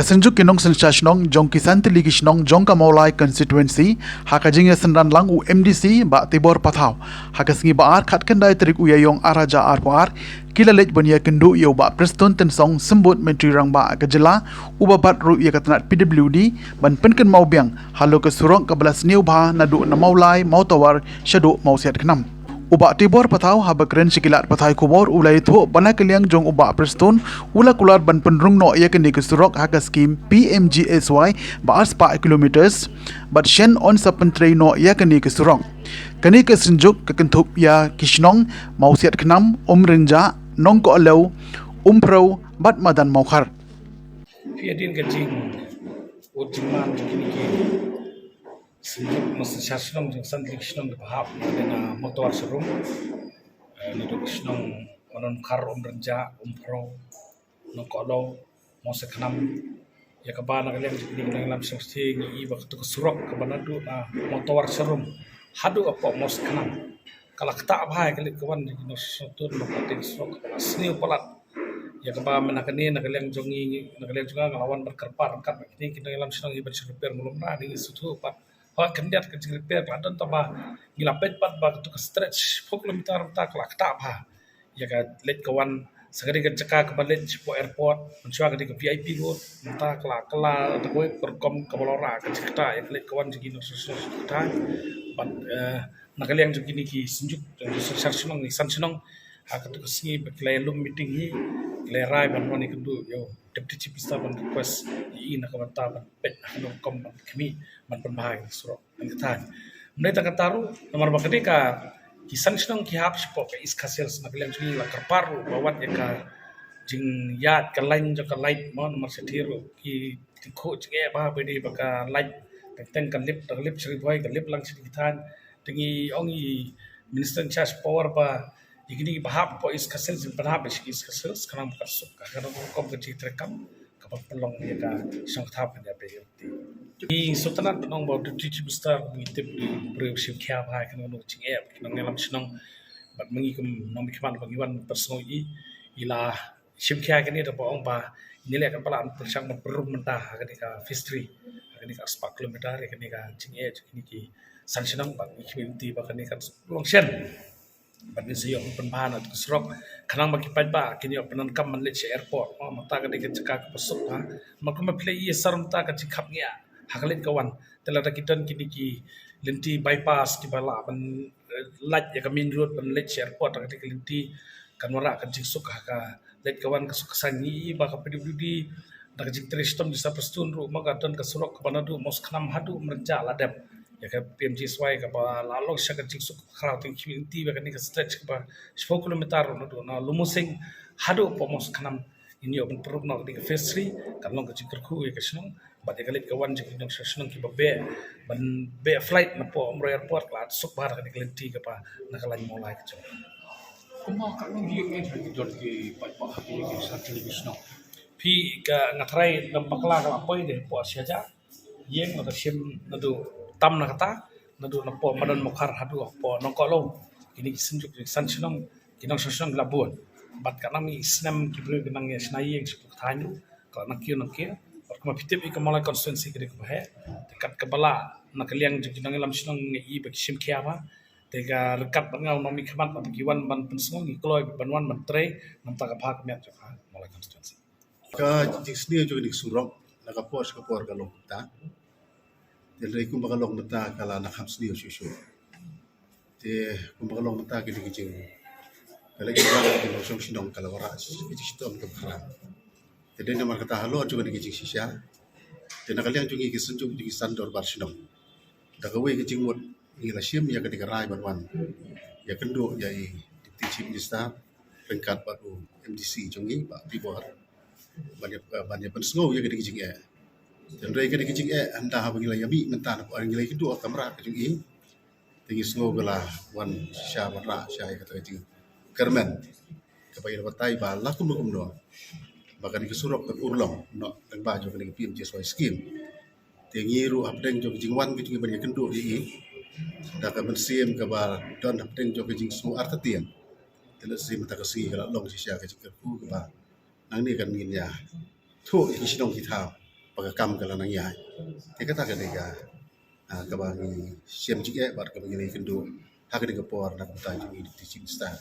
Kasenjuk kinong sensasnong jong kisan tili kisnong jong kamaulai constituency hakajing senran lang u MDC ba tibor pathaw hakasingi ba ar khat kendai trik u yayong araja arpar kilalej bania kendu yo ba preston tensong sembut menteri rang ba kajela u babat ru ya katnat PWD ban penken mau biang halo ke surong ke belas niu ba nadu na maulai mau tawar syadu mau siat kenam Uba tibor patau haba keren sikilat patai kubor ulai tu bana keliang jong uba preston ula kular ban penrung no ya kini kesurok haka skim PMGSY ba aspa kilometers but shen on sapentrei no ya kini kesurok kini kesenjuk kekentup ya kisnong mau siat kenam renja nong ko alau pro bat madan maukar Fiadin kajing ujingman kini ki Sejak masa syasnong jeng santri kisnong di bahap na motor serum nido kisnong manon kar renja pro nongkolo mau sekenam ya kabana kalian jadi ngelam semesti ngi iba ketu kesurok kabana du na motor serum hadu apa mau sekenam kalau ketak bahai kali kawan jadi nosotun nopotin surok kabana seni pelat ya kaba menakani nakaliang jongi nakaliang juga ngelawan berkerpar kan ini kita ngelam senang iba repair mulum na di situ pat kendiat ke repair keladon tambah ngilapet pat ba tu ke stretch 4 kilometer tak kelak tak bah ya ka let kawan segeri ke ceka ke balik po airport mencuak ke VIP go mentah kelak kela takoi perkom ke bolora ke cerita ya let kawan jadi susu kita pat nakaliang juga ni ki senjuk susah senang ni san senang aku tu kesini berkelai lum meeting ni lerai ban wani kendu yo deputy chief minister ban request i na kamata ban pet no kom ban kami ban penbahai suro an katan mulai tak taru nomor bakade ka kisan senang ki hap spo ke is kasel na kalian sini la karparu bawat ya ka jing yat ka lain jo ka light mon nomor setiru ki tikho jge ba bedi baka light teng kan lip sri boy kan lip lang sri kitan tengi ongi minister in charge power ba Igini bahap po is kasel sin bahap is kasel sekarang bukan suka karena kom kerja terekam kapal pelong ya ka isang tahap ya pe di sultanat penong bawa deputy chief minister mengitip di berusip kia bahai kena no cing app kena ngelam senang bat mengikum nom ikman bagiwan personal ila sim kia kini ada bohong ba nilai kan pelan persang memperum mentah kini ka history kini ka 4 kilometer kini ka cing app kini ki san senang bat ikimti ba kini kan longshen Bagi saya penbahan atau keserok, kanang bagi pajak kini penan kam Malaysia airport, mata kan dia cakap pesuk ha, maka memilih ia sarung tak kan cakap ni, hakalit kawan, telah kita kini ki lenti bypass di bala, ban light ya kami road ban Malaysia airport, kan dia lenti kan warak kan cik haka, light kawan kesuk sangi, baka PWD, dah cik teristom di sapestun ru, maka dan keserok kepada tu mos kenam hadu merenca ladap. Ya kan PMGSY ke ba lalong siya kan cik suk crowd ting community ba kan ni stretch ke ba 10 kilometer no do na lumusing hado pomos kanam ini open peruk no di factory kan long ka cik kerku ya kasnong ba de kalit kawan cik dong sesnong ki ba be flight na po amro airport la suk bar kan kelenti ke ba na kalai molai ke cok Kuma kami giung ni jadi jod ki pak ki sa television. pi ka ngatrai nam pakla ka apoi de po siaja yeng na sim na do tam na kata nadu na po madan mokar hadu po nongkolo kini senjuk san senong kinang senong labun bat kana mi snam kibre binang ya snai yang sepuk tanyu kalau nakio or kuma pitip ik malai constituency kire ko he dekat kebala na kaliang kinang lam senong i bek sim kiaba tega rekat bangau nomi khamat ba kiwan ban pensong i kloi banwan mentre nam ta ka phak met ka malai constituency ka jisni jo ni surok na ka pos ka por ka lokta Jadi aku bakal long mata kalau nak ham sendiri susu. Jadi aku bakal long mata gitu gitu. Kalau kita lagi langsung sinong kalau waras itu situ am keberan. Jadi nama kata halo juga di gitu sisa. Dan nak kalian juga kisah juga di sandor bar sinong. Dah kau gitu mut ini lasim ya ketika rai banwan. Ya kedua ya deputy chief minister pengkat baru MDC jongi pak Tibor. Banyak pensengau ya ketika gitu. Dan mereka di kecil anda bagi lagi abi mentah nak orang lagi kedua kamera kecil ini tinggi semua belah wan syah merah syah kata kecil kermen kepada batai bala kumdum doa bahkan di surok ke urlong nak dan baju kena PM JSY scheme tinggi ru abdeng jo kecil wan kecil banyak kedua ini dah kemen sim kebar don abdeng jo kecil semua artetian telah sim tak kasih kalau long syah kecil kerku kebar nang ni kan minyak tu ini sidong kita pagkakam kala nang yai. Tika taka nega kabangi siem jike bat kabangi ni kendu hak ni kapor nak betaj ni teaching staff.